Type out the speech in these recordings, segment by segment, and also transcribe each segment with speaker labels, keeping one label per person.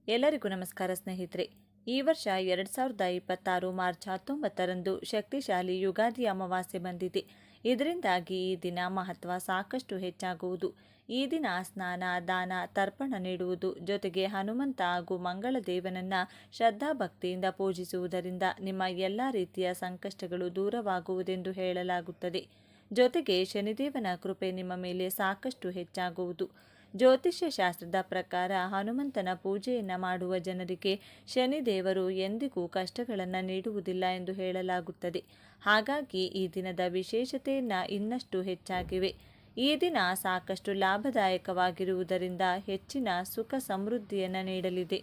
Speaker 1: ಎಲ್ಲರಿಗೂ ನಮಸ್ಕಾರ ಸ್ನೇಹಿತರೆ. ಈ ವರ್ಷ 2026 ಮಾರ್ಚ್ 19ರಂದು ಶಕ್ತಿಶಾಲಿ ಯುಗಾದಿ ಅಮಾವಾಸ್ಯೆ ಬಂದಿದೆ. ಇದರಿಂದಾಗಿ ಈ ದಿನ ಮಹತ್ವ ಸಾಕಷ್ಟು ಹೆಚ್ಚಾಗುವುದು. ಈ ದಿನ ಸ್ನಾನ, ದಾನ, ತರ್ಪಣ ನೀಡುವುದು ಜೊತೆಗೆ ಹನುಮಂತ ಹಾಗೂ ಮಂಗಳ ದೇವನನ್ನ ಶ್ರದ್ಧಾಭಕ್ತಿಯಿಂದ ಪೂಜಿಸುವುದರಿಂದ ನಿಮ್ಮ ಎಲ್ಲ ರೀತಿಯ ಸಂಕಷ್ಟಗಳು ದೂರವಾಗುವುದೆಂದು ಹೇಳಲಾಗುತ್ತದೆ. ಜೊತೆಗೆ ಶನಿದೇವನ ಕೃಪೆ ನಿಮ್ಮ ಮೇಲೆ ಸಾಕಷ್ಟು ಹೆಚ್ಚಾಗುವುದು. ಜ್ಯೋತಿಷ್ಯ ಶಾಸ್ತ್ರದ ಪ್ರಕಾರ ಹನುಮಂತನ ಪೂಜೆಯನ್ನು ಮಾಡುವ ಜನರಿಗೆ ಶನಿದೇವರು ಎಂದಿಗೂ ಕಷ್ಟಗಳನ್ನು ನೀಡುವುದಿಲ್ಲ ಎಂದು ಹೇಳಲಾಗುತ್ತದೆ. ಹಾಗಾಗಿ ಈ ದಿನದ ವಿಶೇಷತೆಯನ್ನು ಇನ್ನಷ್ಟು ಹೆಚ್ಚಾಗಿವೆ. ಈ ದಿನ ಸಾಕಷ್ಟು ಲಾಭದಾಯಕವಾಗಿರುವುದರಿಂದ ಹೆಚ್ಚಿನ ಸುಖ ಸಮೃದ್ಧಿಯನ್ನು ನೀಡಲಿದೆ.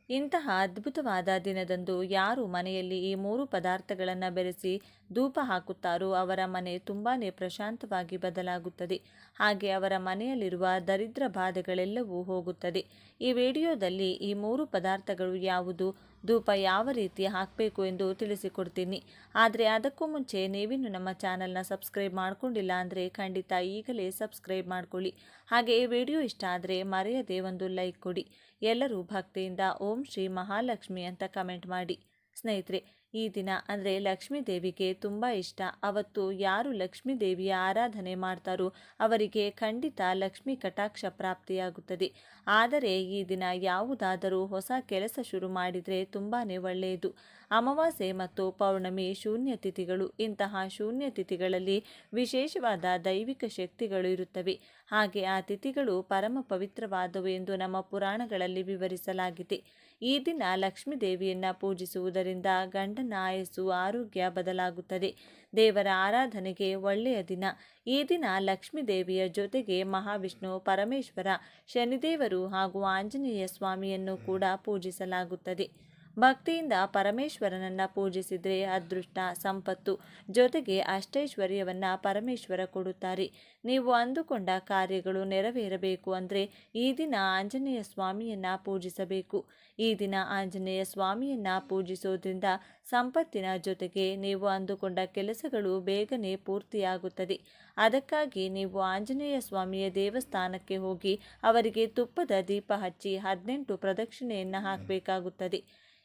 Speaker 1: ಇಂತಹ ಅದ್ಭುತವಾದ ದಿನದಂದು ಯಾರು ಮನೆಯಲ್ಲಿ ಈ 3 ಪದಾರ್ಥಗಳನ್ನು ಬೆರೆಸಿ ಧೂಪ ಹಾಕುತ್ತಾರೋ ಅವರ ಮನೆ ತುಂಬಾ ಪ್ರಶಾಂತವಾಗಿ ಬದಲಾಗುತ್ತದೆ. ಹಾಗೆ ಅವರ ಮನೆಯಲ್ಲಿರುವ ದರಿದ್ರ ಬಾಧೆಗಳೆಲ್ಲವೂ ಹೋಗುತ್ತದೆ. ಈ ವಿಡಿಯೋದಲ್ಲಿ ಈ 3 ಪದಾರ್ಥಗಳು ಯಾವುದು, ಧೂಪ ಯಾವ ರೀತಿ ಹಾಕಬೇಕು ಎಂದು ತಿಳಿಸಿಕೊಡ್ತೀನಿ. ಆದರೆ ಅದಕ್ಕೂ ಮುಂಚೆ ನೀವಿನ್ನು ನಮ್ಮ ಚಾನಲ್ನ ಸಬ್ಸ್ಕ್ರೈಬ್ ಮಾಡ್ಕೊಂಡಿಲ್ಲ ಅಂದರೆ ಖಂಡಿತ ಈಗಲೇ ಸಬ್ಸ್ಕ್ರೈಬ್ ಮಾಡ್ಕೊಳ್ಳಿ. ಹಾಗೆ ಈ ವಿಡಿಯೋ ಇಷ್ಟ ಆದರೆ ಮರೆಯದೆ ಒಂದು ಲೈಕ್ ಕೊಡಿ. ಎಲ್ಲರೂ ಭಕ್ತಿಯಿಂದ ಓಂ ಶ್ರೀ ಮಹಾಲಕ್ಷ್ಮಿ ಅಂತ ಕಮೆಂಟ್ ಮಾಡಿ. ಸ್ನೇಹಿತರೆ, ಈ ದಿನ ಅಂದರೆ ಲಕ್ಷ್ಮೀ ದೇವಿಗೆ ತುಂಬ ಇಷ್ಟ. ಅವತ್ತು ಯಾರು ಲಕ್ಷ್ಮೀ ದೇವಿಯ ಆರಾಧನೆ ಮಾಡ್ತಾರೋ ಅವರಿಗೆ ಖಂಡಿತ ಲಕ್ಷ್ಮೀ ಕಟಾಕ್ಷ ಪ್ರಾಪ್ತಿಯಾಗುತ್ತದೆ. ಆದರೆ ಈ ದಿನ ಯಾವುದಾದರೂ ಹೊಸ ಕೆಲಸ ಶುರು ಮಾಡಿದರೆ ತುಂಬಾ ಒಳ್ಳೆಯದು. ಅಮಾವಾಸ್ಯೆ ಮತ್ತು ಪೌರ್ಣಮಿ ಶೂನ್ಯ ತಿಥಿಗಳು. ಇಂತಹ ಶೂನ್ಯ ತಿಥಿಗಳಲ್ಲಿ ವಿಶೇಷವಾದ ದೈವಿಕ ಶಕ್ತಿಗಳು ಇರುತ್ತವೆ. ಹಾಗೆ ಆ ತಿಥಿಗಳು ಪರಮ ಪವಿತ್ರವಾದವು ಎಂದು ನಮ್ಮ ಪುರಾಣಗಳಲ್ಲಿ ವಿವರಿಸಲಾಗಿದೆ. ಈ ದಿನ ಲಕ್ಷ್ಮೀ ದೇವಿಯನ್ನು ಪೂಜಿಸುವುದರಿಂದ ಗಂಡನ ಆಯಸ್ಸು, ಆರೋಗ್ಯ ಬದಲಾಗುತ್ತದೆ. ದೇವರ ಆರಾಧನೆಗೆ ಒಳ್ಳೆಯ ದಿನ. ಈ ದಿನ ಲಕ್ಷ್ಮೀ ದೇವಿಯ ಜೊತೆಗೆ ಮಹಾವಿಷ್ಣು, ಪರಮೇಶ್ವರ, ಶನಿದೇವರು ಹಾಗೂ ಆಂಜನೇಯ ಸ್ವಾಮಿಯನ್ನು ಕೂಡ ಪೂಜಿಸಲಾಗುತ್ತದೆ. ಭಕ್ತಿಯಿಂದ ಪರಮೇಶ್ವರನನ್ನು ಪೂಜಿಸಿದರೆ ಅದೃಷ್ಟ, ಸಂಪತ್ತು ಜೊತೆಗೆ ಅಷ್ಟೈಶ್ವರ್ಯವನ್ನು ಪರಮೇಶ್ವರ ಕೊಡುತ್ತಾರೆ. ನೀವು ಅಂದುಕೊಂಡ ಕಾರ್ಯಗಳು ನೆರವೇರಬೇಕು ಅಂದರೆ ಈ ದಿನ ಆಂಜನೇಯ ಸ್ವಾಮಿಯನ್ನು ಪೂಜಿಸಬೇಕು. ಈ ದಿನ ಆಂಜನೇಯ ಸ್ವಾಮಿಯನ್ನು ಪೂಜಿಸೋದ್ರಿಂದ ಸಂಪತ್ತಿನ ಜೊತೆಗೆ ನೀವು ಅಂದುಕೊಂಡ ಕೆಲಸಗಳು ಬೇಗನೆ ಪೂರ್ತಿಯಾಗುತ್ತದೆ. ಅದಕ್ಕಾಗಿ ನೀವು ಆಂಜನೇಯ ಸ್ವಾಮಿಯ ದೇವಸ್ಥಾನಕ್ಕೆ ಹೋಗಿ ಅವರಿಗೆ ತುಪ್ಪದ ದೀಪ ಹಚ್ಚಿ 18 ಪ್ರದಕ್ಷಿಣೆಯನ್ನು ಹಾಕಬೇಕಾಗುತ್ತದೆ.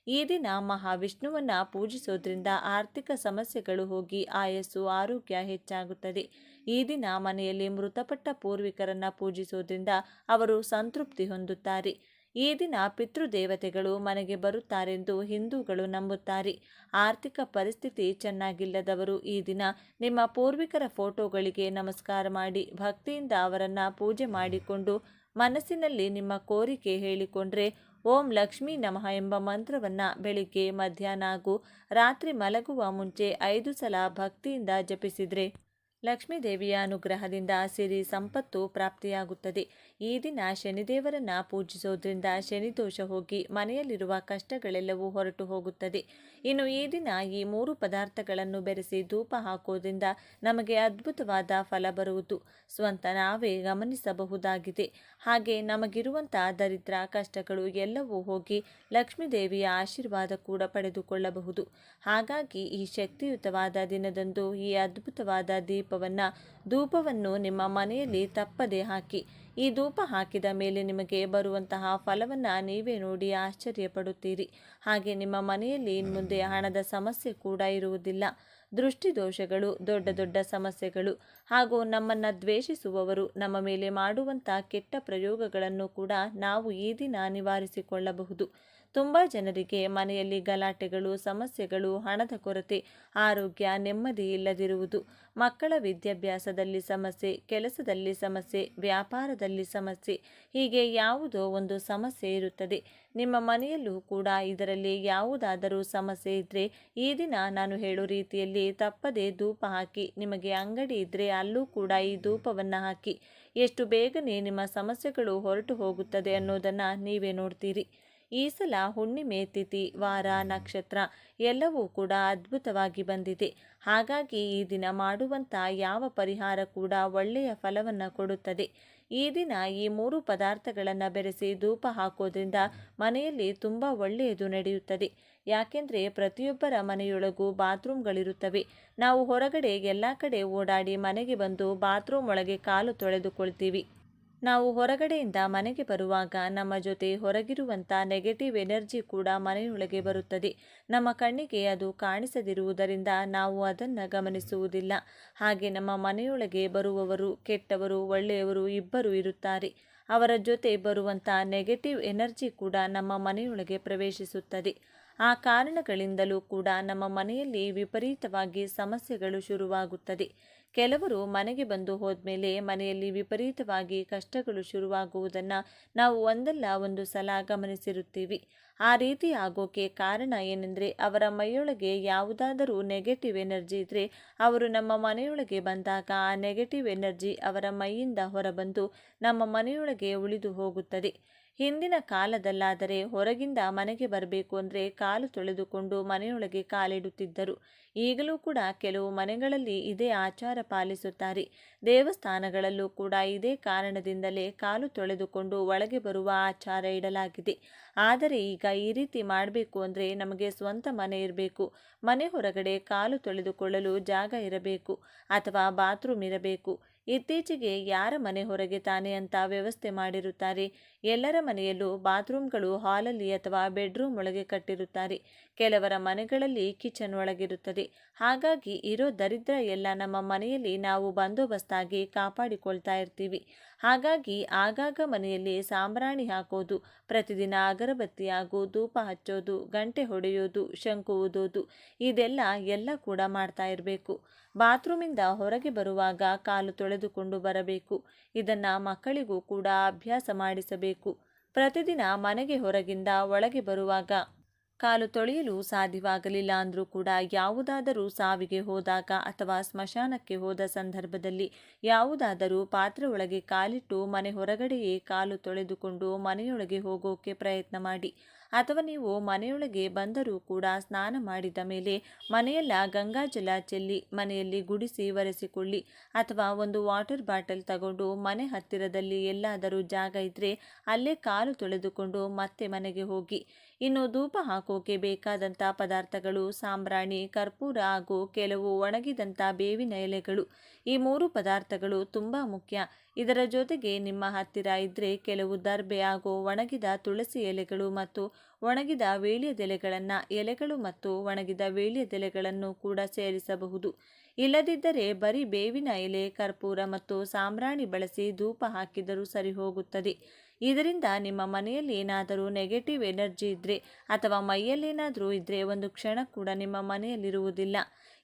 Speaker 1: ಈ ದಿನ ಮಹಾವಿಷ್ಣುವನ್ನು ಪೂಜಿಸೋದ್ರಿಂದ ಆರ್ಥಿಕ ಸಮಸ್ಯೆಗಳು ಹೋಗಿ ಆಯಸ್ಸು, ಆರೋಗ್ಯ ಹೆಚ್ಚಾಗುತ್ತದೆ. ಈ ದಿನ ಮನೆಯಲ್ಲಿ ಮೃತಪಟ್ಟ ಪೂರ್ವಿಕರನ್ನು ಪೂಜಿಸೋದ್ರಿಂದ ಅವರು ಸಂತೃಪ್ತಿ ಹೊಂದುತ್ತಾರೆ. ಈ ದಿನ ಪಿತೃದೇವತೆಗಳು ಮನೆಗೆ ಬರುತ್ತಾರೆಂದು ಹಿಂದೂಗಳು ನಂಬುತ್ತಾರೆ. ಆರ್ಥಿಕ ಪರಿಸ್ಥಿತಿ ಚೆನ್ನಾಗಿಲ್ಲದವರು ಈ ದಿನ ನಿಮ್ಮ ಪೂರ್ವಿಕರ ಫೋಟೋಗಳಿಗೆ ನಮಸ್ಕಾರ ಮಾಡಿ ಭಕ್ತಿಯಿಂದ ಅವರನ್ನು ಪೂಜೆ ಮಾಡಿಕೊಂಡು ಮನಸ್ಸಿನಲ್ಲಿ ನಿಮ್ಮ ಕೋರಿಕೆ ಹೇಳಿಕೊಂಡ್ರೆ ಓಂ ಲಕ್ಷ್ಮೀ ನಮಃ ಎಂಬ ಮಂತ್ರವನ್ನು ಬೆಳಿಗ್ಗೆ, ಮಧ್ಯಾಹ್ನ ಹಾಗೂ ರಾತ್ರಿ ಮಲಗುವ ಮುಂಚೆ 5 ಸಲ ಭಕ್ತಿಯಿಂದ ಜಪಿಸಿದರೆ ಲಕ್ಷ್ಮೀ ದೇವಿಯ ಅನುಗ್ರಹದಿಂದ ಸಿರಿ ಸಂಪತ್ತು ಪ್ರಾಪ್ತಿಯಾಗುತ್ತದೆ. ಈ ದಿನ ಶನಿದೇವರನ್ನು ಪೂಜಿಸೋದ್ರಿಂದ ಶನಿದೋಷ ಹೋಗಿ ಮನೆಯಲ್ಲಿರುವ ಕಷ್ಟಗಳೆಲ್ಲವೂ ಹೊರಟು ಹೋಗುತ್ತದೆ. ಇನ್ನು ಈ ದಿನ ಈ 3 ಪದಾರ್ಥಗಳನ್ನು ಬೆರೆಸಿ ಧೂಪ ಹಾಕೋದ್ರಿಂದ ನಮಗೆ ಅದ್ಭುತವಾದ ಫಲ ಬರುವುದು ಸ್ವಂತ ನಾವೇ ಗಮನಿಸಬಹುದಾಗಿದೆ. ಹಾಗೆ ನಮಗಿರುವಂತಹ ದರಿದ್ರ, ಕಷ್ಟಗಳು ಎಲ್ಲವೂ ಹೋಗಿ ಲಕ್ಷ್ಮೀ ದೇವಿಯ ಆಶೀರ್ವಾದ ಕೂಡ ಪಡೆದುಕೊಳ್ಳಬಹುದು. ಹಾಗಾಗಿ ಈ ಶಕ್ತಿಯುತವಾದ ದಿನದಂದು ಈ ಅದ್ಭುತವಾದ ಧೂಪವನ್ನು ನಿಮ್ಮ ಮನೆಯಲ್ಲಿ ತಪ್ಪದೆ ಹಾಕಿ. ಈ ಧೂಪ ಹಾಕಿದ ಮೇಲೆ ನಿಮಗೆ ಬರುವಂತಹ ಫಲವನ್ನು ನೀವೇ ನೋಡಿ ಆಶ್ಚರ್ಯಪಡುತ್ತೀರಿ. ಹಾಗೆ ನಿಮ್ಮ ಮನೆಯಲ್ಲಿ ಇನ್ಮುಂದೆ ಹಣದ ಸಮಸ್ಯೆ ಕೂಡ ಇರುವುದಿಲ್ಲ. ದೃಷ್ಟಿದೋಷಗಳು, ದೊಡ್ಡ ದೊಡ್ಡ ಸಮಸ್ಯೆಗಳು ಹಾಗೂ ನಮ್ಮನ್ನು ದ್ವೇಷಿಸುವವರು ನಮ್ಮ ಮೇಲೆ ಮಾಡುವಂಥ ಕೆಟ್ಟ ಪ್ರಯೋಗಗಳನ್ನು ಕೂಡ ನಾವು ಈ ದಿನ ನಿವಾರಿಸಿಕೊಳ್ಳಬಹುದು. ತುಂಬ ಜನರಿಗೆ ಮನೆಯಲ್ಲಿ ಗಲಾಟೆಗಳು, ಸಮಸ್ಯೆಗಳು, ಹಣದ ಕೊರತೆ, ಆರೋಗ್ಯ, ನೆಮ್ಮದಿ ಇಲ್ಲದಿರುವುದು, ಮಕ್ಕಳ ವಿದ್ಯಾಭ್ಯಾಸದಲ್ಲಿ ಸಮಸ್ಯೆ, ಕೆಲಸದಲ್ಲಿ ಸಮಸ್ಯೆ, ವ್ಯಾಪಾರದಲ್ಲಿ ಸಮಸ್ಯೆ, ಹೀಗೆ ಯಾವುದೋ ಒಂದು ಸಮಸ್ಯೆ ಇರುತ್ತದೆ. ನಿಮ್ಮ ಮನೆಯಲ್ಲೂ ಕೂಡ ಇದರಲ್ಲಿ ಯಾವುದಾದರೂ ಸಮಸ್ಯೆ ಇದ್ದರೆ ಈ ದಿನ ನಾನು ಹೇಳೋ ರೀತಿಯಲ್ಲಿ ತಪ್ಪದೆ ಧೂಪ ಹಾಕಿ. ನಿಮಗೆ ಅಂಗಡಿ ಇದ್ದರೆ ಅಲ್ಲೂ ಕೂಡ ಈ ಧೂಪವನ್ನು ಹಾಕಿ. ಎಷ್ಟು ಬೇಗನೆ ನಿಮ್ಮ ಸಮಸ್ಯೆಗಳು ಹೊರಟು ಹೋಗುತ್ತದೆ ಅನ್ನೋದನ್ನು ನೀವೇ ನೋಡ್ತೀರಿ. ಈ ಸಲ ಹುಣ್ಣಿಮೆ ತಿಥಿ, ವಾರ, ನಕ್ಷತ್ರ ಎಲ್ಲವೂ ಕೂಡ ಅದ್ಭುತವಾಗಿ ಬಂದಿದೆ. ಹಾಗಾಗಿ ಈ ದಿನ ಮಾಡುವಂಥ ಯಾವ ಪರಿಹಾರ ಕೂಡ ಒಳ್ಳೆಯ ಫಲವನ್ನು ಕೊಡುತ್ತದೆ. ಈ ದಿನ ಈ 3 ಪದಾರ್ಥಗಳನ್ನು ಬೆರೆಸಿ ಧೂಪ ಹಾಕೋದ್ರಿಂದ ಮನೆಯಲ್ಲಿ ತುಂಬ ಒಳ್ಳೆಯದು ನಡೆಯುತ್ತದೆ. ಯಾಕೆಂದರೆ ಪ್ರತಿಯೊಬ್ಬರ ಮನೆಯೊಳಗೂ ಬಾತ್ರೂಮ್ಗಳಿರುತ್ತವೆ. ನಾವು ಹೊರಗಡೆ ಎಲ್ಲ ಕಡೆ ಓಡಾಡಿ ಮನೆಗೆ ಬಂದು ಬಾತ್ರೂಮ್ ಒಳಗೆ ಕಾಲು ತೊಳೆದುಕೊಳ್ತೀವಿ. ನಾವು ಹೊರಗಡೆಯಿಂದ ಮನೆಗೆ ಬರುವಾಗ ನಮ್ಮ ಜೊತೆ ಹೊರಗಿರುವಂಥ ನೆಗೆಟಿವ್ ಎನರ್ಜಿ ಕೂಡ ಮನೆಯೊಳಗೆ ಬರುತ್ತದೆ. ನಮ್ಮ ಕಣ್ಣಿಗೆ ಅದು ಕಾಣಿಸದಿರುವುದರಿಂದ ನಾವು ಅದನ್ನು ಗಮನಿಸುವುದಿಲ್ಲ. ಹಾಗೆ ನಮ್ಮ ಮನೆಯೊಳಗೆ ಬರುವವರು ಕೆಟ್ಟವರು ಒಳ್ಳೆಯವರು ಇಬ್ಬರು ಇರುತ್ತಾರೆ. ಅವರ ಜೊತೆ ಬರುವಂಥ ನೆಗೆಟಿವ್ ಎನರ್ಜಿ ಕೂಡ ನಮ್ಮ ಮನೆಯೊಳಗೆ ಪ್ರವೇಶಿಸುತ್ತದೆ. ಆ ಕಾರಣಗಳಿಂದಲೂ ಕೂಡ ನಮ್ಮ ಮನೆಯಲ್ಲಿ ವಿಪರೀತವಾಗಿ ಸಮಸ್ಯೆಗಳು ಶುರುವಾಗುತ್ತದೆ. ಕೆಲವರು ಮನೆಗೆ ಬಂದು ಹೋದ್ಮೇಲೆ ಮನೆಯಲ್ಲಿ ವಿಪರೀತವಾಗಿ ಕಷ್ಟಗಳು ಶುರುವಾಗುವುದನ್ನು ನಾವು ಒಂದಲ್ಲ ಒಂದು ಸಲ ಗಮನಿಸಿರುತ್ತೀವಿ. ಆ ರೀತಿ ಆಗೋಕೆ ಕಾರಣ ಏನೆಂದರೆ, ಅವರ ಮೈಯೊಳಗೆ ಯಾವುದಾದರೂ ನೆಗೆಟಿವ್ ಎನರ್ಜಿ ಇದ್ದರೆ ಅವರು ನಮ್ಮ ಮನೆಯೊಳಗೆ ಬಂದಾಗ ಆ ನೆಗೆಟಿವ್ ಎನರ್ಜಿ ಅವರ ಮೈಯಿಂದ ಹೊರಬಂದು ನಮ್ಮ ಮನೆಯೊಳಗೆ ಉಳಿದು ಹೋಗುತ್ತದೆ. ಹಿಂದಿನ ಕಾಲದಲ್ಲಾದರೆ ಹೊರಗಿಂದ ಮನೆಗೆ ಬರಬೇಕು ಅಂದರೆ ಕಾಲು ತೊಳೆದುಕೊಂಡು ಮನೆಯೊಳಗೆ ಕಾಲಿಡುತ್ತಿದ್ದರು. ಈಗಲೂ ಕೂಡ ಕೆಲವು ಮನೆಗಳಲ್ಲಿ ಇದೇ ಆಚಾರ ಪಾಲಿಸುತ್ತಾರೆ. ದೇವಸ್ಥಾನಗಳಲ್ಲೂ ಕೂಡ ಇದೇ ಕಾರಣದಿಂದಲೇ ಕಾಲು ತೊಳೆದುಕೊಂಡು ಒಳಗೆ ಬರುವ ಆಚಾರ ಇಡಲಾಗಿದೆ. ಆದರೆ ಈಗ ಈ ರೀತಿ ಮಾಡಬೇಕು ಅಂದರೆ ನಮಗೆ ಸ್ವಂತ ಮನೆ ಇರಬೇಕು. ಮನೆ ಹೊರಗಡೆ ಕಾಲು ತೊಳೆದುಕೊಳ್ಳಲು ಜಾಗ ಇರಬೇಕು ಅಥವಾ ಬಾತ್ರೂಮ್ ಇರಬೇಕು. ಇತ್ತೀಚೆಗೆ ಯಾರ ಮನೆ ಹೊರಗೆ ತಾನೆ ಅಂತ ವ್ಯವಸ್ಥೆ ಮಾಡಿರುತ್ತಾರೆ. ಎಲ್ಲರ ಮನೆಯಲ್ಲೂ ಬಾತ್ರೂಮ್ಗಳು ಹಾಲಲ್ಲಿ ಅಥವಾ ಬೆಡ್ರೂಮ್ ಒಳಗೆ ಕಟ್ಟಿರುತ್ತಾರೆ. ಕೆಲವರ ಮನೆಗಳಲ್ಲಿ ಕಿಚನ್ ಒಳಗಿರುತ್ತದೆ. ಹಾಗಾಗಿ ಇರೋ ದರಿದ್ರ ಎಲ್ಲ ನಮ್ಮ ಮನೆಯಲ್ಲಿ ನಾವು ಬಂದೋಬಸ್ತಾಗಿ ಕಾಪಾಡಿಕೊಳ್ತಾ ಇರ್ತೀವಿ. ಹಾಗಾಗಿ ಆಗಾಗ ಮನೆಯಲ್ಲಿ ಸಾಂಬ್ರಾಣಿ ಹಾಕೋದು, ಪ್ರತಿದಿನ ಅಗರಬತ್ತಿ ಹಾಗೂ ಧೂಪ ಹಚ್ಚೋದು, ಗಂಟೆ ಹೊಡೆಯೋದು, ಶಂಕು ಊದೋದು ಇದೆಲ್ಲ ಕೂಡ ಮಾಡ್ತಾ ಇರಬೇಕು. ಬಾತ್ರೂಮಿಂದ ಹೊರಗೆ ಬರುವಾಗ ಕಾಲು ತೊಳೆದುಕೊಂಡು ಬರಬೇಕು. ಇದನ್ನು ಮಕ್ಕಳಿಗೂ ಕೂಡ ಅಭ್ಯಾಸ ಮಾಡಿಸಬೇಕು. ಪ್ರತಿದಿನ ಮನೆಗೆ ಹೊರಗಿಂದ ಒಳಗೆ ಬರುವಾಗ ಕಾಲು ತೊಳೆಯಲು ಸಾಧ್ಯವಾಗಲಿಲ್ಲ ಅಂದರೂ ಕೂಡ ಯಾವುದಾದರೂ ಸಾವಿಗೆ ಹೋದಾಗ ಅಥವಾ ಸ್ಮಶಾನಕ್ಕೆ ಹೋದ ಸಂದರ್ಭದಲ್ಲಿ ಯಾವುದಾದರೂ ಪಾತ್ರೆ ಒಳಗೆ ಕಾಲಿಟ್ಟು ಮನೆ ಹೊರಗಡೆಯೇ ಕಾಲು ತೊಳೆದುಕೊಂಡು ಮನೆಯೊಳಗೆ ಹೋಗೋಕೆ ಪ್ರಯತ್ನ ಮಾಡಿ. ಅಥವಾ ನೀವು ಮನೆಯೊಳಗೆ ಬಂದರೂ ಕೂಡ ಸ್ನಾನ ಮಾಡಿದ ಮೇಲೆ ಮನೆಯೆಲ್ಲ ಗಂಗಾಜಲ ಚೆಲ್ಲಿ ಮನೆಯಲ್ಲಿ ಗುಡಿಸಿ ಒರೆಸಿಕೊಳ್ಳಿ. ಅಥವಾ ಒಂದು ವಾಟರ್ ಬಾಟಲ್ ತಗೊಂಡು ಮನೆ ಹತ್ತಿರದಲ್ಲಿ ಎಲ್ಲಾದರೂ ಜಾಗ ಇದ್ದರೆ ಅಲ್ಲೇ ಕಾಲು ತೊಳೆದುಕೊಂಡು ಮತ್ತೆ ಮನೆಗೆ ಹೋಗಿ. ಇನ್ನು ಧೂಪ ಹಾಕೋಕೆ ಬೇಕಾದಂಥ ಪದಾರ್ಥಗಳು ಸಾಂಬ್ರಾಣಿ, ಕರ್ಪೂರ ಹಾಗೂ ಕೆಲವು ಒಣಗಿದಂಥ ಬೇವಿನ ಎಲೆಗಳು. ಈ 3 ಪದಾರ್ಥಗಳು ತುಂಬ ಮುಖ್ಯ. ಇದರ ಜೊತೆಗೆ ನಿಮ್ಮ ಹತ್ತಿರ ಇದ್ದರೆ ಕೆಲವು ದರ್ಬೆ ಹಾಗೂ ಒಣಗಿದ ತುಳಸಿ ಎಲೆಗಳು ಮತ್ತು ಒಣಗಿದ ವೀಳ್ಯದೆಲೆಗಳನ್ನು ಎಲೆಗಳು ಮತ್ತು ಒಣಗಿದ ವೀಳ್ಯದೆಲೆಗಳನ್ನು ಕೂಡ ಸೇರಿಸಬಹುದು. ಇಲ್ಲದಿದ್ದರೆ ಬರೀ ಬೇವಿನ ಎಲೆ, ಕರ್ಪೂರ ಮತ್ತು ಸಾಂಬ್ರಾಣಿ ಬಳಸಿ ಧೂಪ ಹಾಕಿದರೂ ಸರಿ ಹೋಗುತ್ತದೆ. ಇದರಿಂದ ನಿಮ್ಮ ಮನೆಯಲ್ಲಿ ಏನಾದರೂ ನೆಗೆಟಿವ್ ಎನರ್ಜಿ ಇದ್ದರೆ ಅಥವಾ ಮೈಯಲ್ಲೇನಾದರೂ ಇದ್ದರೆ ಒಂದು ಕ್ಷಣ ಕೂಡ ನಿಮ್ಮ ಮನೆಯಲ್ಲಿರುವುದಿಲ್ಲ.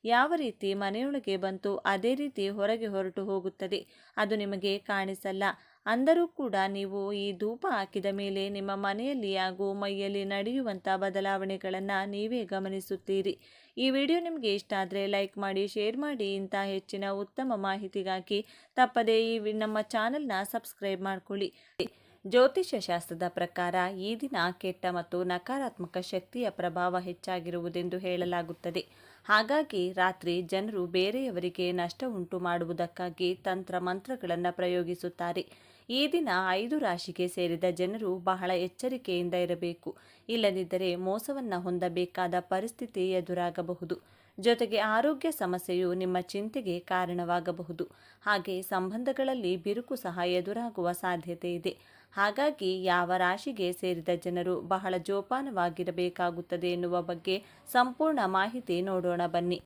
Speaker 1: ಯಾವ ರೀತಿ ಮನೆಯೊಳಗೆ ಬಂತು ಅದೇ ರೀತಿ ಹೊರಗೆ ಹೊರಟು ಹೋಗುತ್ತದೆ. ಅದು ನಿಮಗೆ ಕಾಣಿಸಲ್ಲ. ಅಂದರೂ ಕೂಡ ನೀವು ಈ ಧೂಪ ಹಾಕಿದ ಮೇಲೆ ನಿಮ್ಮ ಮನೆಯಲ್ಲಿ ಹಾಗೂ ಮೈಯಲ್ಲಿ ನಡೆಯುವಂಥ ಬದಲಾವಣೆಗಳನ್ನು ನೀವೇ ಗಮನಿಸುತ್ತೀರಿ. ಈ ವಿಡಿಯೋ ನಿಮಗೆ ಇಷ್ಟ ಆದರೆ ಲೈಕ್ ಮಾಡಿ, ಶೇರ್ ಮಾಡಿ. ಇಂಥ ಹೆಚ್ಚಿನ ಉತ್ತಮ ಮಾಹಿತಿಗಾಗಿ ತಪ್ಪದೇ ನಮ್ಮ ಚಾನಲ್ನ ಸಬ್ಸ್ಕ್ರೈಬ್ ಮಾಡಿಕೊಳ್ಳಿ. ಜ್ಯೋತಿಷ್ಯ ಶಾಸ್ತ್ರದ ಪ್ರಕಾರ ಈ ದಿನ ಕೆಟ್ಟ ಮತ್ತು ನಕಾರಾತ್ಮಕ ಶಕ್ತಿಯ ಪ್ರಭಾವ ಹೆಚ್ಚಾಗಿರುವುದೆಂದು ಹೇಳಲಾಗುತ್ತದೆ. ಹಾಗಾಗಿ ರಾತ್ರಿ ಜನರು ಬೇರೆಯವರಿಗೆ ನಷ್ಟ ಉಂಟು ಮಾಡುವುದಕ್ಕಾಗಿ ತಂತ್ರ ಮಂತ್ರಗಳನ್ನು ಪ್ರಯೋಗಿಸುತ್ತಾರೆ. ಈ ದಿನ 5 ರಾಶಿಗೆ ಸೇರಿದ ಜನರು ಬಹಳ ಎಚ್ಚರಿಕೆಯಿಂದ ಇರಬೇಕು. ಇಲ್ಲದಿದ್ದರೆ ಮೋಸವನ್ನು ಹೊಂದಬೇಕಾದ ಪರಿಸ್ಥಿತಿ ಎದುರಾಗಬಹುದು. ಜೊತೆಗೆ ಆರೋಗ್ಯ ಸಮಸ್ಯೆಯು ನಿಮ್ಮ ಚಿಂತೆಗೆ ಕಾರಣವಾಗಬಹುದು. ಹಾಗೆ ಸಂಬಂಧಗಳಲ್ಲಿ ಬಿರುಕು ಸಹ ಎದುರಾಗುವ ಸಾಧ್ಯತೆ ಇದೆ. ಹಾಗಾಗಿ ಯಾವ ರಾಶಿಗೆ ಸೇರಿದ ಜನರು ಬಹಳ ಜೋಪಾನವಾಗಿರಬೇಕಾಗುತ್ತದೆ ಎನ್ನುವ ಬಗ್ಗೆ ಸಂಪೂರ್ಣ ಮಾಹಿತಿ ನೋಡೋಣ ಬನ್ನಿ.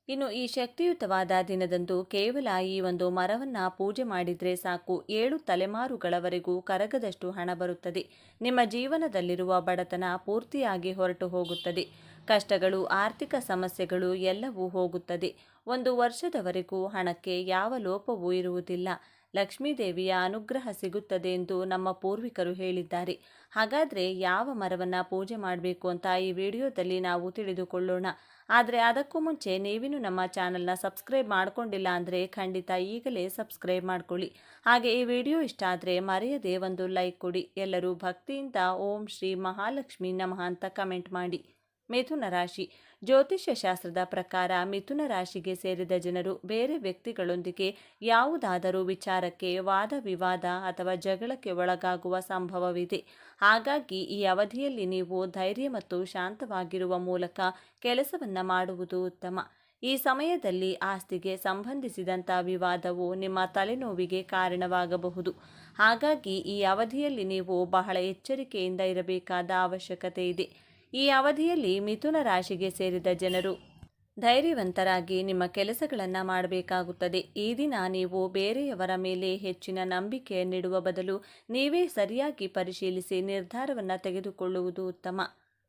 Speaker 1: ಇನ್ನು ಈ ಶಕ್ತಿಯುತವಾದ ದಿನದಂದು ಕೇವಲ ಈ ಒಂದು ಮರವನ್ನು ಪೂಜೆ ಮಾಡಿದರೆ ಸಾಕು, 7 ತಲೆಮಾರುಗಳವರೆಗೂ ಕರಗದಷ್ಟು ಹಣ ಬರುತ್ತದೆ. ನಿಮ್ಮ ಜೀವನದಲ್ಲಿರುವ ಬಡತನ ಪೂರ್ತಿಯಾಗಿ ಹೊರಟು ಹೋಗುತ್ತದೆ. ಕಷ್ಟಗಳು, ಆರ್ಥಿಕ ಸಮಸ್ಯೆಗಳು ಎಲ್ಲವೂ ಹೋಗುತ್ತದೆ. 1 ವರ್ಷದವರೆಗೂ ಹಣಕ್ಕೆ ಯಾವ ಲೋಪವೂ ಇರುವುದಿಲ್ಲ. ಲಕ್ಷ್ಮೀದೇವಿಯ ಅನುಗ್ರಹ ಸಿಗುತ್ತದೆ ಎಂದು ನಮ್ಮ ಪೂರ್ವಿಕರು ಹೇಳಿದ್ದಾರೆ. ಹಾಗಾದರೆ ಯಾವ ಮರವನ್ನು ಪೂಜೆ ಮಾಡಬೇಕು ಅಂತ ಈ ವಿಡಿಯೋದಲ್ಲಿ ನಾವು ತಿಳಿದುಕೊಳ್ಳೋಣ. ಆದರೆ ಅದಕ್ಕೂ ಮುಂಚೆ ನೀವಿನ್ನು ನಮ್ಮ ಚಾನಲ್ನ ಸಬ್ಸ್ಕ್ರೈಬ್ ಮಾಡಿಕೊಂಡಿಲ್ಲ ಅಂದರೆ ಖಂಡಿತ ಈಗಲೇ ಸಬ್ಸ್ಕ್ರೈಬ್ ಮಾಡ್ಕೊಳ್ಳಿ. ಹಾಗೆ ಈ ವಿಡಿಯೋ ಇಷ್ಟ ಆದರೆ ಮರೆಯದೆ ಒಂದು ಲೈಕ್ ಕೊಡಿ. ಎಲ್ಲರೂ ಭಕ್ತಿಯಿಂದ ಓಂ ಶ್ರೀ ಮಹಾಲಕ್ಷ್ಮಿ ನಮಃ ಅಂತ ಕಮೆಂಟ್ ಮಾಡಿ. ಮಿಥುನ ರಾಶಿ. ಜ್ಯೋತಿಷ್ಯ ಶಾಸ್ತ್ರದ ಪ್ರಕಾರ ಮಿಥುನ ರಾಶಿಗೆ ಸೇರಿದ ಜನರು ಬೇರೆ ವ್ಯಕ್ತಿಗಳೊಂದಿಗೆ ಯಾವುದಾದರೂ ವಿಚಾರಕ್ಕೆ ವಾದ ವಿವಾದ ಅಥವಾ ಜಗಳಕ್ಕೆ ಒಳಗಾಗುವ ಸಂಭವವಿದೆ. ಹಾಗಾಗಿ ಈ ಅವಧಿಯಲ್ಲಿ ನೀವು ಧೈರ್ಯ ಮತ್ತು ಶಾಂತವಾಗಿರುವ ಮೂಲಕ ಕೆಲಸವನ್ನು ಮಾಡುವುದು ಉತ್ತಮ. ಈ ಸಮಯದಲ್ಲಿ ಆಸ್ತಿಗೆ ಸಂಬಂಧಿಸಿದಂಥ ವಿವಾದವು ನಿಮ್ಮ ತಲೆನೋವಿಗೆ ಕಾರಣವಾಗಬಹುದು. ಹಾಗಾಗಿ ಈ ಅವಧಿಯಲ್ಲಿ ನೀವು ಬಹಳ ಎಚ್ಚರಿಕೆಯಿಂದ ಇರಬೇಕಾದ ಅವಶ್ಯಕತೆ ಇದೆ. ಈ ಅವಧಿಯಲ್ಲಿ ಮಿಥುನ ರಾಶಿಗೆ ಸೇರಿದ ಜನರು ಧೈರ್ಯವಂತರಾಗಿ ನಿಮ್ಮ ಕೆಲಸಗಳನ್ನು ಮಾಡಬೇಕಾಗುತ್ತದೆ. ಈ ದಿನ ನೀವು ಬೇರೆಯವರ ಮೇಲೆ ಹೆಚ್ಚಿನ ನಂಬಿಕೆಯನ್ನಿಡುವ ಬದಲು ನೀವೇ ಸರಿಯಾಗಿ ಪರಿಶೀಲಿಸಿ ನಿರ್ಧಾರವನ್ನು ತೆಗೆದುಕೊಳ್ಳುವುದು ಉತ್ತಮ.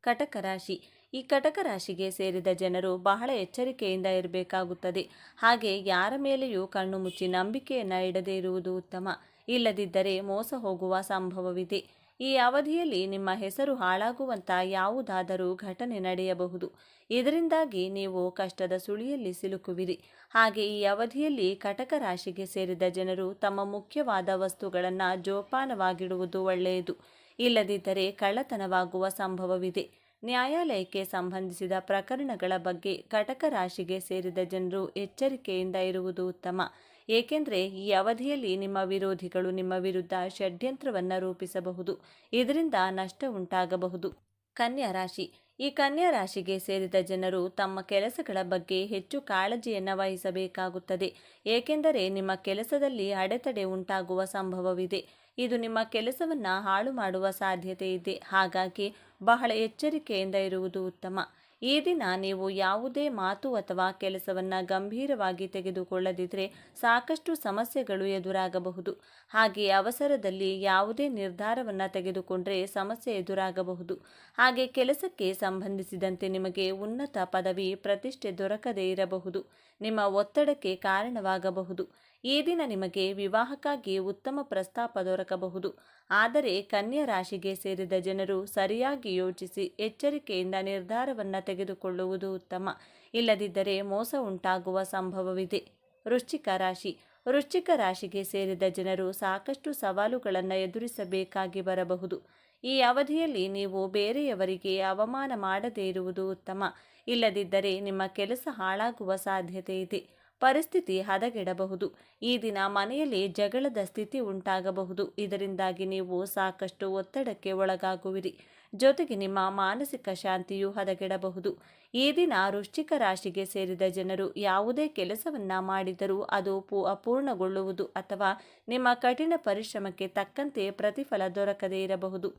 Speaker 1: ಕಟಕ ರಾಶಿ. ಈ ಕಟಕ ರಾಶಿಗೆ ಸೇರಿದ ಜನರು ಬಹಳ ಎಚ್ಚರಿಕೆಯಿಂದ ಇರಬೇಕಾಗುತ್ತದೆ. ಹಾಗೆ ಯಾರ ಮೇಲೆಯೂ ಕಣ್ಣು ಮುಚ್ಚಿ ನಂಬಿಕೆಯನ್ನು ಇಡದೇ ಇರುವುದು ಉತ್ತಮ. ಇಲ್ಲದಿದ್ದರೆ ಮೋಸ ಹೋಗುವ ಸಂಭವವಿದೆ. ಈ ಅವಧಿಯಲ್ಲಿ ನಿಮ್ಮ ಹೆಸರು ಹಾಳಾಗುವಂಥ ಯಾವುದಾದರೂ ಘಟನೆ ನಡೆಯಬಹುದು. ಇದರಿಂದಾಗಿ ನೀವು ಕಷ್ಟದ ಸುಳಿಯಲ್ಲಿ ಸಿಲುಕುವಿರಿ. ಹಾಗೆ ಈ ಅವಧಿಯಲ್ಲಿ ಕಟಕ ರಾಶಿಗೆ ಸೇರಿದ ಜನರು ತಮ್ಮ ಮುಖ್ಯವಾದ ವಸ್ತುಗಳನ್ನು ಜೋಪಾನವಾಗಿಡುವುದು ಒಳ್ಳೆಯದು. ಇಲ್ಲದಿದ್ದರೆ ಕಳ್ಳತನವಾಗುವ ಸಂಭವವಿದೆ. ನ್ಯಾಯಾಲಯಕ್ಕೆ ಸಂಬಂಧಿಸಿದ ಪ್ರಕರಣಗಳ ಬಗ್ಗೆ ಕಟಕ ರಾಶಿಗೆ ಸೇರಿದ ಜನರು ಎಚ್ಚರಿಕೆಯಿಂದ ಇರುವುದು ಉತ್ತಮ. ಏಕೆಂದರೆ ಈ ಅವಧಿಯಲ್ಲಿ ನಿಮ್ಮ ವಿರೋಧಿಗಳು ನಿಮ್ಮ ವಿರುದ್ಧ ಷಡ್ಯಂತ್ರವನ್ನು ರೂಪಿಸಬಹುದು. ಇದರಿಂದ ನಷ್ಟ ಉಂಟಾಗಬಹುದು. ಕನ್ಯಾ ರಾಶಿ. ಈ ಕನ್ಯಾ ರಾಶಿಗೆ ಸೇರಿದ ಜನರು ತಮ್ಮ ಕೆಲಸಗಳ ಬಗ್ಗೆ ಹೆಚ್ಚು ಕಾಳಜಿಯನ್ನು ವಹಿಸಬೇಕಾಗುತ್ತದೆ. ಏಕೆಂದರೆ ನಿಮ್ಮ ಕೆಲಸದಲ್ಲಿ ಅಡೆತಡೆ ಉಂಟಾಗುವ ಸಂಭವವಿದೆ. ಇದು ನಿಮ್ಮ ಕೆಲಸವನ್ನು ಹಾಳು ಮಾಡುವ ಸಾಧ್ಯತೆ ಇದೆ. ಹಾಗಾಗಿ ಬಹಳ ಎಚ್ಚರಿಕೆಯಿಂದ ಇರುವುದು ಉತ್ತಮ. ಈ ದಿನ ನೀವು ಯಾವುದೇ ಮಾತು ಅಥವಾ ಕೆಲಸವನ್ನು ಗಂಭೀರವಾಗಿ ತೆಗೆದುಕೊಳ್ಳದಿದ್ದರೆ ಸಾಕಷ್ಟು ಸಮಸ್ಯೆಗಳು ಎದುರಾಗಬಹುದು. ಹಾಗೆ ಅವಸರದಲ್ಲಿ ಯಾವುದೇ ನಿರ್ಧಾರವನ್ನು ತೆಗೆದುಕೊಂಡರೆ ಸಮಸ್ಯೆ ಎದುರಾಗಬಹುದು. ಹಾಗೆ ಕೆಲಸಕ್ಕೆ ಸಂಬಂಧಿಸಿದಂತೆ ನಿಮಗೆ ಉನ್ನತ ಪದವಿ ಪ್ರತಿಷ್ಠೆ ದೊರಕದೇ ಇರಬಹುದು. ನಿಮ್ಮ ಒತ್ತಡಕ್ಕೆ ಕಾರಣವಾಗಬಹುದು. ಈ ದಿನ ನಿಮಗೆ ವಿವಾಹಕ್ಕಾಗಿ ಉತ್ತಮ ಪ್ರಸ್ತಾಪ ದೊರಕಬಹುದು. ಆದರೆ ಕನ್ಯಾ ರಾಶಿಗೆ ಸೇರಿದ ಜನರು ಸರಿಯಾಗಿ ಯೋಚಿಸಿ ಎಚ್ಚರಿಕೆಯಿಂದ ನಿರ್ಧಾರವನ್ನು ತೆಗೆದುಕೊಳ್ಳುವುದು ಉತ್ತಮ. ಇಲ್ಲದಿದ್ದರೆ ಮೋಸ ಉಂಟಾಗುವ ಸಂಭವವಿದೆ. ವೃಶ್ಚಿಕ ರಾಶಿ. ವೃಶ್ಚಿಕ ರಾಶಿಗೆ ಸೇರಿದ ಜನರು ಸಾಕಷ್ಟು ಸವಾಲುಗಳನ್ನು ಎದುರಿಸಬೇಕಾಗಿ ಬರಬಹುದು. ಈ ಅವಧಿಯಲ್ಲಿ ನೀವು ಬೇರೆಯವರಿಗೆ ಅವಮಾನ ಮಾಡದೇ ಇರುವುದು ಉತ್ತಮ. ಇಲ್ಲದಿದ್ದರೆ ನಿಮ್ಮ ಕೆಲಸ ಹಾಳಾಗುವ ಸಾಧ್ಯತೆ ಇದೆ. ಪರಿಸ್ಥಿತಿ ಹದಗೆಡಬಹುದು. ಈ ದಿನ ಮನೆಯಲ್ಲಿ ಜಗಳದ ಸ್ಥಿತಿ ಉಂಟಾಗಬಹುದು. ಇದರಿಂದಾಗಿ ನೀವು ಸಾಕಷ್ಟು ಒತ್ತಡಕ್ಕೆ ಒಳಗಾಗುವಿರಿ. ಜೊತೆಗೆ ನಿಮ್ಮ ಮಾನಸಿಕ ಶಾಂತಿಯು ಹದಗೆಡಬಹುದು. ಈ ದಿನ ವೃಶ್ಚಿಕ ರಾಶಿಗೆ ಸೇರಿದ ಜನರು ಯಾವುದೇ ಕೆಲಸವನ್ನ ಮಾಡಿದರೂ ಅದು ಅಪೂರ್ಣಗೊಳ್ಳುವುದು ಅಥವಾ ನಿಮ್ಮ ಕಠಿಣ ಪರಿಶ್ರಮಕ್ಕೆ ತಕ್ಕಂತೆ ಪ್ರತಿಫಲ ದೊರಕದೇ ಇರಬಹುದು.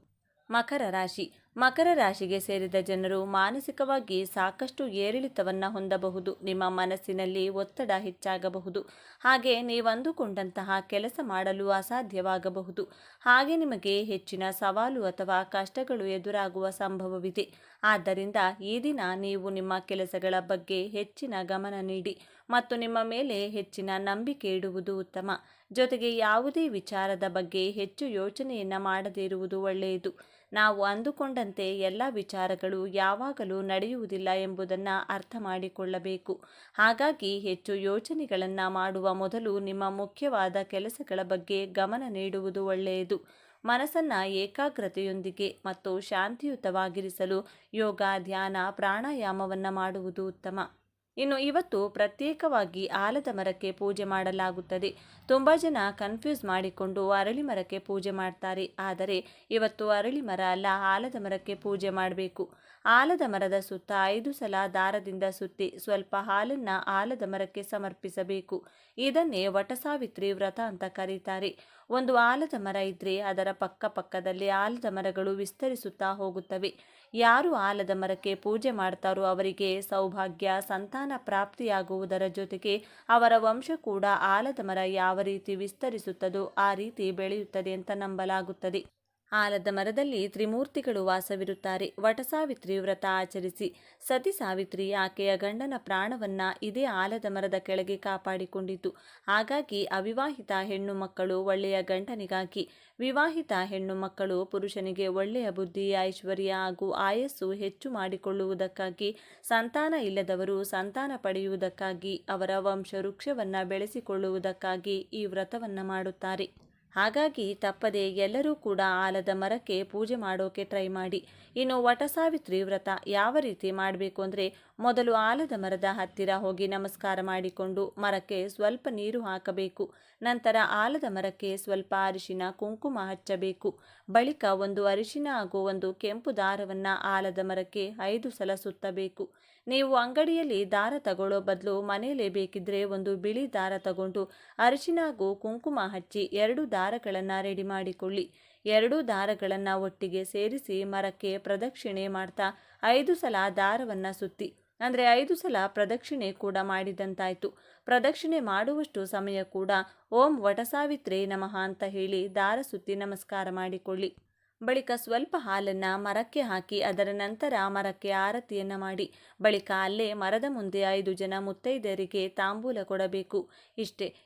Speaker 1: ಮಕರ ರಾಶಿ. ಮಕರ ರಾಶಿಗೆ ಸೇರಿದ ಜನರು ಮಾನಸಿಕವಾಗಿ ಸಾಕಷ್ಟು ಏರಿಳಿತವನ್ನು ಹೊಂದಬಹುದು. ನಿಮ್ಮ ಮನಸ್ಸಿನಲ್ಲಿ ಒತ್ತಡ ಹೆಚ್ಚಾಗಬಹುದು. ಹಾಗೆ ನೀವಂದುಕೊಂಡಂತಹ ಕೆಲಸ ಮಾಡಲು ಅಸಾಧ್ಯವಾಗಬಹುದು. ಹಾಗೆ ನಿಮಗೆ ಹೆಚ್ಚಿನ ಸವಾಲು ಅಥವಾ ಕಷ್ಟಗಳು ಎದುರಾಗುವ ಸಂಭವವಿದೆ. ಆದ್ದರಿಂದ ಈ ದಿನ ನೀವು ನಿಮ್ಮ ಕೆಲಸಗಳ ಬಗ್ಗೆ ಹೆಚ್ಚಿನ ಗಮನ ನೀಡಿ ಮತ್ತು ನಿಮ್ಮ ಮೇಲೆ ಹೆಚ್ಚಿನ ನಂಬಿಕೆ ಇಡುವುದು ಉತ್ತಮ. ಜೊತೆಗೆ ಯಾವುದೇ ವಿಚಾರದ ಬಗ್ಗೆ ಹೆಚ್ಚು ಯೋಚನೆಯನ್ನು ಮಾಡದೇ ಇರುವುದು ಒಳ್ಳೆಯದು. ನಾವು ಅಂದುಕೊಂಡಂತೆ ಎಲ್ಲ ವಿಚಾರಗಳು ಯಾವಾಗಲೂ ನಡೆಯುವುದಿಲ್ಲ ಎಂಬುದನ್ನು ಅರ್ಥ ಮಾಡಿಕೊಳ್ಳಬೇಕು. ಹಾಗಾಗಿ ಹೆಚ್ಚು ಯೋಚನೆಗಳನ್ನು ಮಾಡುವ ಮೊದಲು ನಿಮ್ಮ ಮುಖ್ಯವಾದ ಕೆಲಸಗಳ ಬಗ್ಗೆ ಗಮನ ನೀಡುವುದು ಒಳ್ಳೆಯದು. ಮನಸ್ಸನ್ನು ಏಕಾಗ್ರತೆಯೊಂದಿಗೆ ಮತ್ತು ಶಾಂತಿಯುತವಾಗಿರಿಸಲು ಯೋಗ, ಧ್ಯಾನ, ಪ್ರಾಣಾಯಾಮವನ್ನು ಮಾಡುವುದು ಉತ್ತಮ. ಇನ್ನು ಇವತ್ತು ಪ್ರತ್ಯೇಕವಾಗಿ ಆಲದ ಮರಕ್ಕೆ ಪೂಜೆ ಮಾಡಲಾಗುತ್ತದೆ. ತುಂಬ ಜನ ಕನ್ಫ್ಯೂಸ್ ಮಾಡಿಕೊಂಡು ಅರಳಿ ಮರಕ್ಕೆ ಪೂಜೆ ಮಾಡ್ತಾರೆ. ಆದರೆ ಇವತ್ತು ಅರಳಿ ಮರ ಅಲ್ಲ, ಆಲದ ಮರಕ್ಕೆ ಪೂಜೆ ಮಾಡಬೇಕು. ಆಲದ ಮರದ ಸುತ್ತ 5 ಸಲ ದಾರದಿಂದ ಸುತ್ತಿ ಸ್ವಲ್ಪ ಹಾಲನ್ನು ಆಲದ ಮರಕ್ಕೆ ಸಮರ್ಪಿಸಬೇಕು. ಇದನ್ನೇ ವಟಸಾವಿತ್ರಿ ವ್ರತ ಅಂತ ಕರೀತಾರೆ. ಒಂದು ಆಲದ ಮರ ಇದ್ದರೆ ಅದರ ಪಕ್ಕದಲ್ಲಿ ಆಲದ ಮರಗಳು ವಿಸ್ತರಿಸುತ್ತಾ ಹೋಗುತ್ತವೆ. ಯಾರು ಆಲದ ಮರಕ್ಕೆ ಪೂಜೆ ಮಾಡ್ತಾರೋ ಅವರಿಗೆ ಸೌಭಾಗ್ಯ, ಸಂತಾನ ಪ್ರಾಪ್ತಿಯಾಗುವುದರ ಜೊತೆಗೆ ಅವರ ವಂಶ ಕೂಡ ಆಲದ ಮರ ಯಾವ ರೀತಿ ವಿಸ್ತರಿಸುತ್ತದೋ ಆ ರೀತಿ ಬೆಳೆಯುತ್ತದೆ ಅಂತ ನಂಬಲಾಗುತ್ತದೆ. ಆಲದ ಮರದಲ್ಲಿ ತ್ರಿಮೂರ್ತಿಗಳು ವಾಸವಿರುತ್ತಾರೆ. ವಟಸಾವಿತ್ರಿ ವ್ರತ ಆಚರಿಸಿ ಸತಿ ಸಾವಿತ್ರಿ ಆಕೆಯ ಗಂಡನ ಪ್ರಾಣವನ್ನ ಇದೇ ಆಲದ ಮರದ ಕೆಳಗೆ ಕಾಪಾಡಿಕೊಂಡಿದ್ದು. ಹಾಗಾಗಿ ಅವಿವಾಹಿತ ಹೆಣ್ಣು ಮಕ್ಕಳು ಒಳ್ಳೆಯ ಗಂಡನಿಗಾಗಿ, ವಿವಾಹಿತ ಹೆಣ್ಣು ಮಕ್ಕಳು ಪುರುಷನಿಗೆ ಒಳ್ಳೆಯ ಬುದ್ಧಿ, ಐಶ್ವರ್ಯ ಹಾಗೂ ಆಯಸ್ಸು ಹೆಚ್ಚು ಮಾಡಿಕೊಳ್ಳುವುದಕ್ಕಾಗಿ, ಸಂತಾನ ಇಲ್ಲದವರು ಸಂತಾನ ಪಡೆಯುವುದಕ್ಕಾಗಿ, ಅವರ ವಂಶ ವೃಕ್ಷವನ್ನು ಬೆಳೆಸಿಕೊಳ್ಳುವುದಕ್ಕಾಗಿ ಈ ವ್ರತವನ್ನು ಮಾಡುತ್ತಾರೆ. ಹಾಗಾಗಿ ತಪ್ಪದೆ ಎಲ್ಲರೂ ಕೂಡ ಆಲದ ಮರಕ್ಕೆ ಪೂಜೆ ಮಾಡೋಕೆ ಟ್ರೈ ಮಾಡಿ. ಇನ್ನು ವಟಸಾವಿತ್ರಿ ವ್ರತ ಯಾವ ರೀತಿ ಮಾಡಬೇಕು ಅಂದರೆ, ಮೊದಲು ಆಲದ ಮರದ ಹತ್ತಿರ ಹೋಗಿ ನಮಸ್ಕಾರ ಮಾಡಿಕೊಂಡು ಮರಕ್ಕೆ ಸ್ವಲ್ಪ ನೀರು ಹಾಕಬೇಕು. ನಂತರ ಆಲದ ಮರಕ್ಕೆ ಸ್ವಲ್ಪ ಅರಿಶಿನ ಕುಂಕುಮ ಹಚ್ಚಬೇಕು. ಬಳಿಕ ಒಂದು ಅರಿಶಿನ ಹಾಗೂ ಒಂದು ಕೆಂಪು ದಾರವನ್ನು ಆಲದ ಮರಕ್ಕೆ 5 ಸಲ ಸುತ್ತಬೇಕು. ನೀವು ಅಂಗಡಿಯಲ್ಲಿ ದಾರ ತಗೊಳ್ಳೋ ಬದಲು ಮನೆಯಲ್ಲೇ ಬೇಕಿದ್ರೆ ಒಂದು ಬಿಳಿ ದಾರ ತಗೊಂಡು ಅರಿಶಿನ ಹಾಗೂ ಕುಂಕುಮ ಹಚ್ಚಿ 2 ದಾರಗಳನ್ನು ರೆಡಿ ಮಾಡಿಕೊಳ್ಳಿ. 2 ದಾರಗಳನ್ನು ಒಟ್ಟಿಗೆ ಸೇರಿಸಿ ಮರಕ್ಕೆ ಪ್ರದಕ್ಷಿಣೆ ಮಾಡ್ತಾ 5 ಸಲ ದಾರವನ್ನು ಸುತ್ತಿ. ಅಂದರೆ 5 ಸಲ ಪ್ರದಕ್ಷಿಣೆ ಕೂಡ ಮಾಡಿದಂತಾಯಿತು. ಪ್ರದಕ್ಷಿಣೆ ಮಾಡುವಷ್ಟು ಸಮಯ ಕೂಡ ಓಂ ವಟಸಾವಿತ್ರೇ ನಮಃ ಅಂತ ಹೇಳಿ ದಾರ ಸುತ್ತಿ ನಮಸ್ಕಾರ ಮಾಡಿಕೊಳ್ಳಿ. ಬಳಿಕ ಸ್ವಲ್ಪ ಹಾಲನ್ನು ಮರಕ್ಕೆ ಹಾಕಿ ಅದರ ನಂತರ ಮರಕ್ಕೆ ಆರತಿಯನ್ನು ಮಾಡಿ ಬಳಿಕ ಅಲ್ಲೇ ಮರದ ಮುಂದೆ 5 ಜನ ಮುತ್ತೈದೆಯರಿಗೆ ತಾಂಬೂಲ ಕೊಡಬೇಕು.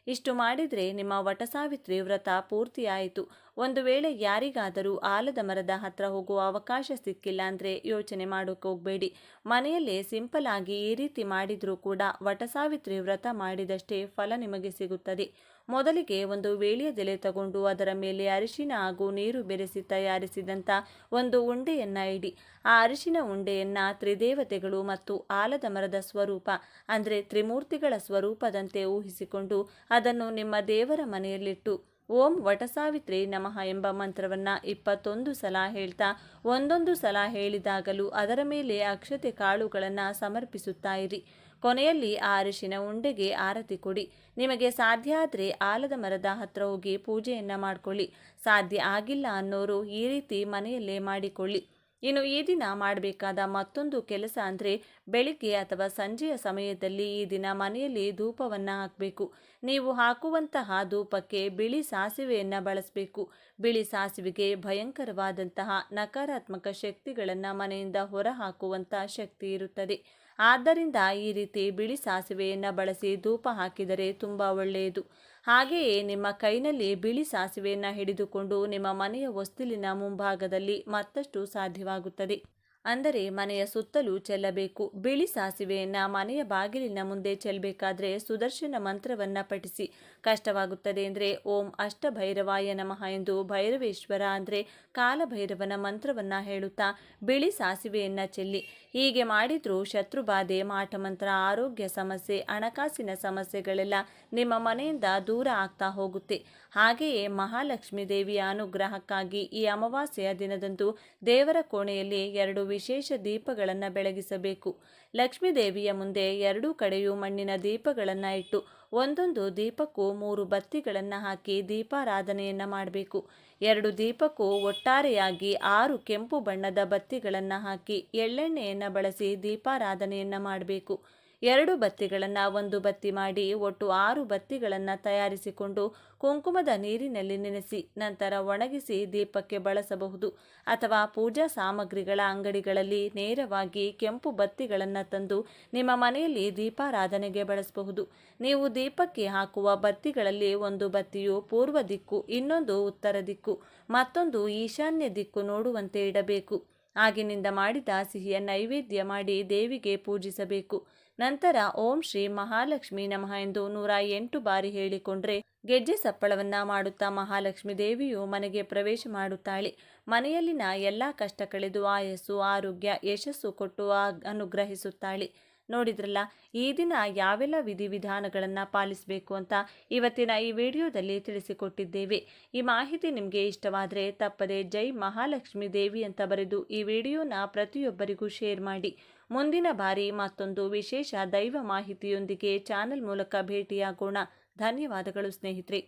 Speaker 1: ಇಷ್ಟು ಮಾಡಿದರೆ ನಿಮ್ಮ ವಟಸಾವಿತ್ರಿ ವ್ರತ ಪೂರ್ತಿಯಾಯಿತು. ಒಂದು ವೇಳೆ ಯಾರಿಗಾದರೂ ಆಲದ ಮರದ ಹತ್ರ ಹೋಗುವ ಅವಕಾಶ ಸಿಕ್ಕಿಲ್ಲ ಅಂದರೆ ಯೋಚನೆ ಮಾಡೋಕೆ ಹೋಗಬೇಡಿ. ಮನೆಯಲ್ಲೇ ಸಿಂಪಲ್ ಆಗಿ ಈ ರೀತಿ ಮಾಡಿದರೂ ಕೂಡ ವಟಸಾವಿತ್ರಿ ವ್ರತ ಮಾಡಿದಷ್ಟೇ ಫಲ ನಿಮಗೆ ಸಿಗುತ್ತದೆ. ಮೊದಲಿಗೆ ಒಂದು ವೇಳೆಯದೆಲೆ ತಗೊಂಡು ಅದರ ಮೇಲೆ ಅರಿಶಿನ ಹಾಗೂ ನೀರು ಬೆರೆಸಿ ತಯಾರಿಸಿದಂಥ ಒಂದು ಉಂಡೆಯನ್ನು ಇಡಿ. ಆ ಅರಿಶಿನ ಉಂಡೆಯನ್ನು ತ್ರಿದೇವತೆಗಳು ಮತ್ತು ಆಲದ ಮರದ ಸ್ವರೂಪ ಅಂದರೆ ತ್ರಿಮೂರ್ತಿಗಳ ಸ್ವರೂಪದಂತೆ ಊಹಿಸಿಕೊಂಡು ಅದನ್ನು ನಿಮ್ಮ ದೇವರ ಮನೆಯಲ್ಲಿಟ್ಟು ಓಂ ವಟಸಾವಿತ್ರೇ ನಮಃ ಎಂಬ ಮಂತ್ರವನ್ನು 21 ಸಲ ಹೇಳ್ತಾ ಒಂದೊಂದು ಸಲ ಹೇಳಿದಾಗಲೂ ಅದರ ಮೇಲೆ ಅಕ್ಷತೆ ಕಾಳುಗಳನ್ನು ಸಮರ್ಪಿಸುತ್ತಾ ಇರಿ. ಕೊನೆಯಲ್ಲಿ ಆ ಅರಿಶಿನ ಉಂಡೆಗೆ ಆರತಿ ಕೊಡಿ. ನಿಮಗೆ ಸಾಧ್ಯ ಆದರೆ ಆಲದ ಮರದ ಹತ್ರ ಹೋಗಿ ಪೂಜೆಯನ್ನು ಮಾಡಿಕೊಳ್ಳಿ. ಸಾಧ್ಯ ಆಗಿಲ್ಲ ಅನ್ನೋರು ಈ ರೀತಿ ಮನೆಯಲ್ಲೇ ಮಾಡಿಕೊಳ್ಳಿ. ಇನ್ನು ಈ ದಿನ ಮಾಡಬೇಕಾದ ಮತ್ತೊಂದು ಕೆಲಸ ಅಂದರೆ ಬೆಳಿಗ್ಗೆ ಅಥವಾ ಸಂಜೆಯ ಸಮಯದಲ್ಲಿ ಈ ದಿನ ಮನೆಯಲ್ಲಿ ಧೂಪವನ್ನು ಹಾಕಬೇಕು. ನೀವು ಹಾಕುವಂತಹ ಧೂಪಕ್ಕೆ ಬಿಳಿ ಸಾಸಿವೆಯನ್ನು ಬಳಸಬೇಕು. ಬಿಳಿ ಸಾಸಿವೆಗೆ ಭಯಂಕರವಾದಂತಹ ನಕಾರಾತ್ಮಕ ಶಕ್ತಿಗಳನ್ನು ಮನೆಯಿಂದ ಹೊರ ಹಾಕುವಂಥ ಶಕ್ತಿ ಇರುತ್ತದೆ. ಆದ್ದರಿಂದ ಈ ರೀತಿ ಬಿಳಿ ಸಾಸಿವೆಯನ್ನು ಬಳಸಿ ಧೂಪ ಹಾಕಿದರೆ ತುಂಬ ಒಳ್ಳೆಯದು. ಹಾಗೆಯೇ ನಿಮ್ಮ ಕೈನಲ್ಲಿ ಬಿಳಿ ಸಾಸಿವೆಯನ್ನು ಹಿಡಿದುಕೊಂಡು ನಿಮ್ಮ ಮನೆಯ ಹೊಸ್ತಿಲಿನ ಮುಂಭಾಗದಲ್ಲಿ ಮತ್ತಷ್ಟು ಸಾಧ್ಯವಾಗುತ್ತದೆ. ಅಂದರೆ ಮನೆಯ ಸುತ್ತಲೂ ಚೆಲ್ಲಬೇಕು. ಬಿಳಿ ಸಾಸಿವೆಯನ್ನು ಮನೆಯ ಬಾಗಿಲಿನ ಮುಂದೆ ಚೆಲ್ಲಬೇಕಾದ್ರೆ ಸುದರ್ಶನ ಮಂತ್ರವನ್ನು ಪಠಿಸಿ. ಕಷ್ಟವಾಗುತ್ತದೆ ಅಂದರೆ ಓಂ ಅಷ್ಟಭೈರವಾಯ ನಮಃ ಎಂದು ಭೈರವೇಶ್ವರ ಅಂದರೆ ಕಾಲಭೈರವನ ಮಂತ್ರವನ್ನು ಹೇಳುತ್ತಾ ಬಿಳಿ ಸಾಸಿವೆಯನ್ನು ಚೆಲ್ಲಿ. ಹೀಗೆ ಮಾಡಿದರೂ ಶತ್ರುಬಾಧೆ, ಮಾಟಮಂತ್ರ, ಆರೋಗ್ಯ ಸಮಸ್ಯೆ, ಹಣಕಾಸಿನ ಸಮಸ್ಯೆಗಳೆಲ್ಲ ನಿಮ್ಮ ಮನೆಯಿಂದ ದೂರ ಆಗ್ತಾ ಹೋಗುತ್ತೆ. ಹಾಗೆಯೇ ಮಹಾಲಕ್ಷ್ಮೀ ದೇವಿಯ ಅನುಗ್ರಹಕ್ಕಾಗಿ ಈ ಅಮಾವಾಸ್ಯೆಯ ದಿನದಂದು ದೇವರ ಕೋಣೆಯಲ್ಲಿ 2 ವಿಶೇಷ ದೀಪಗಳನ್ನು ಬೆಳಗಿಸಬೇಕು. ಲಕ್ಷ್ಮೀ ದೇವಿಯ ಮುಂದೆ 2 ಕಡೆಯೂ ಮಣ್ಣಿನ ದೀಪಗಳನ್ನು ಇಟ್ಟು ಒಂದೊಂದು ದೀಪಕ್ಕೂ 3 ಬತ್ತಿಗಳನ್ನು ಹಾಕಿ ದೀಪಾರಾಧನೆಯನ್ನು ಮಾಡಬೇಕು. 2 ದೀಪಕ್ಕೂ ಒಟ್ಟಾರೆಯಾಗಿ 6 ಕೆಂಪು ಬಣ್ಣದ ಬತ್ತಿಗಳನ್ನು ಹಾಕಿ ಎಳ್ಳೆಣ್ಣೆಯನ್ನು ಬಳಸಿ ದೀಪಾರಾಧನೆಯನ್ನು ಮಾಡಬೇಕು. 2 ಬತ್ತಿಗಳನ್ನು 1 ಬತ್ತಿ ಮಾಡಿ ಒಟ್ಟು 6 ಬತ್ತಿಗಳನ್ನು ತಯಾರಿಸಿಕೊಂಡು ಕುಂಕುಮದ ನೀರಿನಲ್ಲಿ ನೆನೆಸಿ ನಂತರ ಒಣಗಿಸಿ ದೀಪಕ್ಕೆ ಬಳಸಬಹುದು. ಅಥವಾ ಪೂಜಾ ಸಾಮಗ್ರಿಗಳ ಅಂಗಡಿಗಳಲ್ಲಿ ನೇರವಾಗಿ ಕೆಂಪು ಬತ್ತಿಗಳನ್ನು ತಂದು ನಿಮ್ಮ ಮನೆಯಲ್ಲಿ ದೀಪಾರಾಧನೆಗೆ ಬಳಸಬಹುದು. ನೀವು ದೀಪಕ್ಕೆ ಹಾಕುವ ಬತ್ತಿಗಳಲ್ಲಿ ಒಂದು ಬತ್ತಿಯು ಪೂರ್ವ ದಿಕ್ಕು, ಇನ್ನೊಂದು ಉತ್ತರ ದಿಕ್ಕು, ಮತ್ತೊಂದು ಈಶಾನ್ಯ ದಿಕ್ಕು ನೋಡುವಂತೆ ಇಡಬೇಕು. ಆಗಿನಿಂದ ಮಾಡಿದ ಸಿಹಿಯ ನೈವೇದ್ಯ ಮಾಡಿ ದೇವಿಗೆ ಪೂಜಿಸಬೇಕು. ನಂತರ ಓಂ ಶ್ರೀ ಮಹಾಲಕ್ಷ್ಮೀ ನಮಃ ಎಂದು 108 ಬಾರಿ ಹೇಳಿಕೊಂಡ್ರೆ ಗೆಜ್ಜೆ ಸಪ್ಪಳವನ್ನು ಮಾಡುತ್ತಾ ಮಹಾಲಕ್ಷ್ಮೀ ದೇವಿಯು ಮನೆಗೆ ಪ್ರವೇಶ ಮಾಡುತ್ತಾಳೆ. ಮನೆಯಲ್ಲಿನ ಎಲ್ಲ ಕಷ್ಟ ಕಳೆದು ಆಯಸ್ಸು, ಆರೋಗ್ಯ, ಯಶಸ್ಸು ಕೊಟ್ಟು ಅನುಗ್ರಹಿಸುತ್ತಾಳೆ. ನೋಡಿದ್ರಲ್ಲ, ಈ ದಿನ ಯಾವೆಲ್ಲ ವಿಧಿವಿಧಾನಗಳನ್ನು ಪಾಲಿಸಬೇಕು ಅಂತ ಇವತ್ತಿನ ಈ ವಿಡಿಯೋದಲ್ಲಿ ತಿಳಿಸಿಕೊಟ್ಟಿದ್ದೇವೆ. ಈ ಮಾಹಿತಿ ನಿಮಗೆ ಇಷ್ಟವಾದರೆ ತಪ್ಪದೆ ಜೈ ಮಹಾಲಕ್ಷ್ಮೀ ದೇವಿ ಅಂತ ಬರೆದು ಈ ವಿಡಿಯೋನ ಪ್ರತಿಯೊಬ್ಬರಿಗೂ ಶೇರ್ ಮಾಡಿ. ಮುಂದಿನ ಬಾರಿ ಮತ್ತೊಂದು ವಿಶೇಷ ದೈವ ಮಾಹಿತಿಯೊಂದಿಗೆ ಚಾನೆಲ್ ಮೂಲಕ ಭೇಟಿಯಾಗೋಣ. ಧನ್ಯವಾದಗಳು ಸ್ನೇಹಿತರೆ.